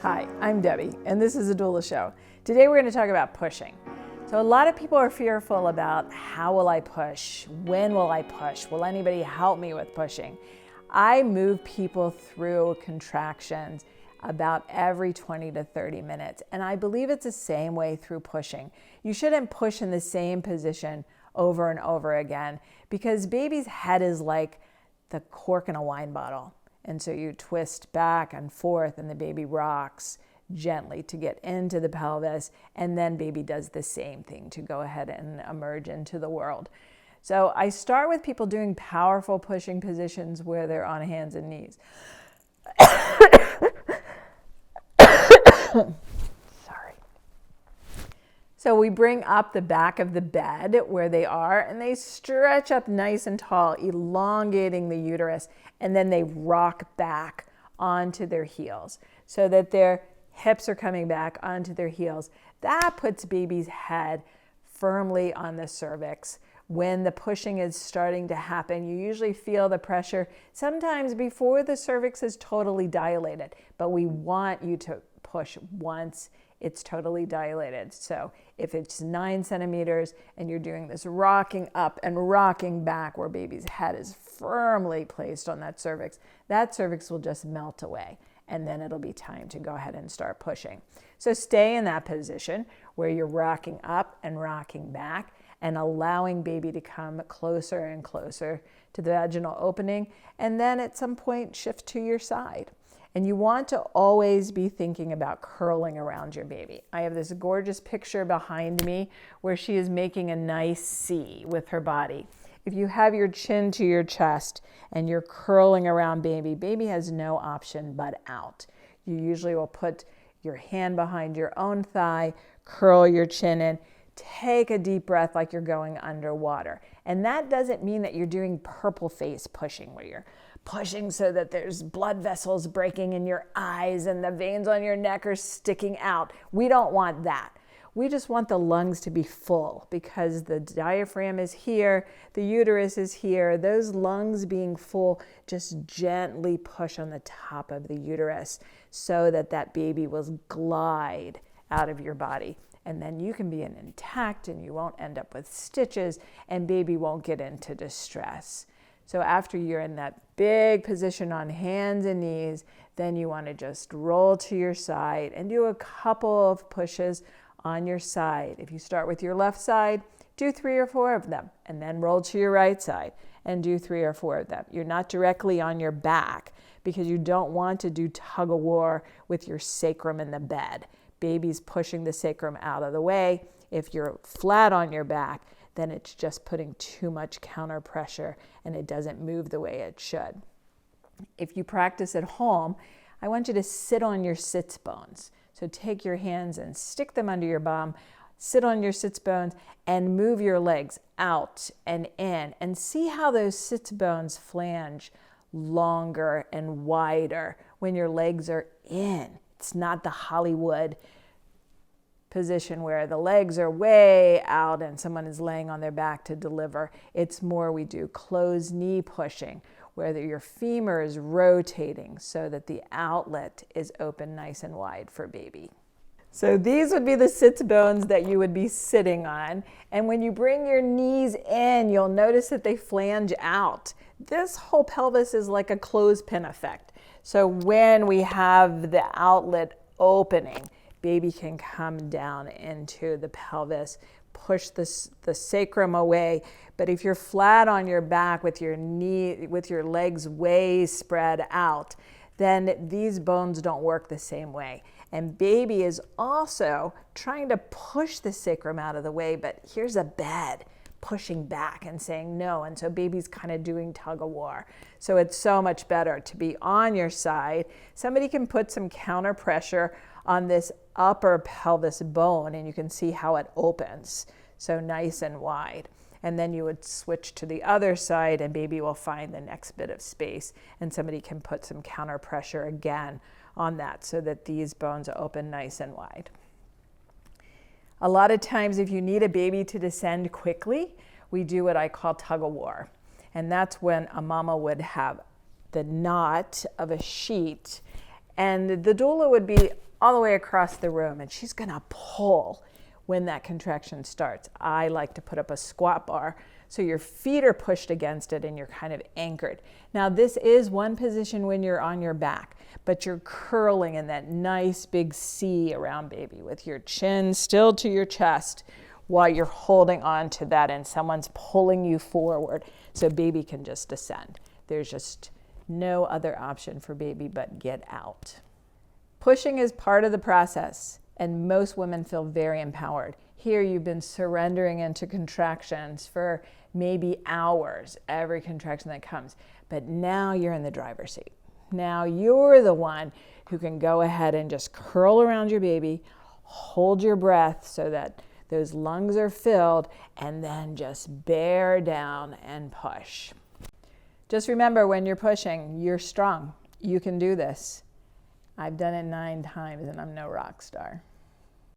Hi, I'm Debbie, and this is a Doula Show. Today we're going to talk about pushing. So a lot of people are fearful about how will I push? When will I push? Will anybody help me with pushing? I move people through contractions about every 20 to 30 minutes, and I believe it's the same way through pushing. You shouldn't push in the same position over and over again because baby's head is like the cork in a wine bottle. And so you twist back and forth and the baby rocks gently to get into the pelvis, and then baby does the same thing to go ahead and emerge into the world. So I start with people doing powerful pushing positions where they're on hands and knees. Sorry. So we bring up the back of the bed where they are, and they stretch up nice and tall, elongating the uterus, and then they rock back onto their heels so that their hips are coming back onto their heels. That puts baby's head firmly on the cervix. When the pushing is starting to happen, you usually feel the pressure sometimes before the cervix is totally dilated, but we want you to push once it's totally dilated. So if it's 9 centimeters and you're doing this rocking up and rocking back where baby's head is firmly placed on that cervix will just melt away, and then it'll be time to go ahead and start pushing. So stay in that position where you're rocking up and rocking back and allowing baby to come closer and closer to the vaginal opening, and then at some point shift to your side. And you want to always be thinking about curling around your baby. I have this gorgeous picture behind me where she is making a nice C with her body. If you have your chin to your chest and you're curling around baby, baby has no option but out. You usually will put your hand behind your own thigh, curl your chin in, take a deep breath like you're going underwater. And that doesn't mean that you're doing purple face pushing where you're pushing so that there's blood vessels breaking in your eyes and the veins on your neck are sticking out. We don't want that. We just want the lungs to be full because the diaphragm is here, the uterus is here. Those lungs being full, just gently push on the top of the uterus so that that baby will glide out of your body. And then you can be intact and you won't end up with stitches and baby won't get into distress. So after you're in that big position on hands and knees, then you want to just roll to your side and do a couple of pushes on your side. If you start with your left side, do 3 or 4 of them, and then roll to your right side and do 3 or 4 of them. You're not directly on your back because you don't want to do tug of war with your sacrum in the bed. Baby's pushing the sacrum out of the way. If you're flat on your back, then it's just putting too much counter pressure and it doesn't move the way it should. If you practice at home, I want you to sit on your sits bones. So take your hands and stick them under your bum, sit on your sits bones and move your legs out and in and see how those sits bones flange longer and wider when your legs are in. It's not the Hollywood position where the legs are way out and someone is laying on their back to deliver. It's more we do closed knee pushing where your femur is rotating so that the outlet is open nice and wide for baby. So these would be the sits bones that you would be sitting on. And when you bring your knees in, you'll notice that they flange out. This whole pelvis is like a clothespin effect. So when we have the outlet opening, baby can come down into the pelvis, push the sacrum away. But if you're flat on your back with your legs way spread out, then these bones don't work the same way. And baby is also trying to push the sacrum out of the way, but here's a bed pushing back and saying no. And so baby's kind of doing tug of war. So it's so much better to be on your side. Somebody can put some counter pressure on this upper pelvis bone and you can see how it opens. So nice and wide. And then you would switch to the other side and baby will find the next bit of space and somebody can put some counter pressure again on that so that these bones open nice and wide. A lot of times if you need a baby to descend quickly, we do what I call tug of war. And that's when a mama would have the knot of a sheet and the doula would be all the way across the room, and she's gonna pull when that contraction starts. I like to put up a squat bar so your feet are pushed against it and you're kind of anchored. Now this is one position when you're on your back, but you're curling in that nice big C around baby with your chin still to your chest while you're holding on to that and someone's pulling you forward so baby can just descend. There's just no other option for baby but get out. Pushing is part of the process, and most women feel very empowered. Here you've been surrendering into contractions for maybe hours, every contraction that comes, but now you're in the driver's seat. Now you're the one who can go ahead and just curl around your baby, hold your breath so that those lungs are filled, and then just bear down and push. Just remember, when you're pushing, you're strong. You can do this. I've done it 9 times and I'm no rock star.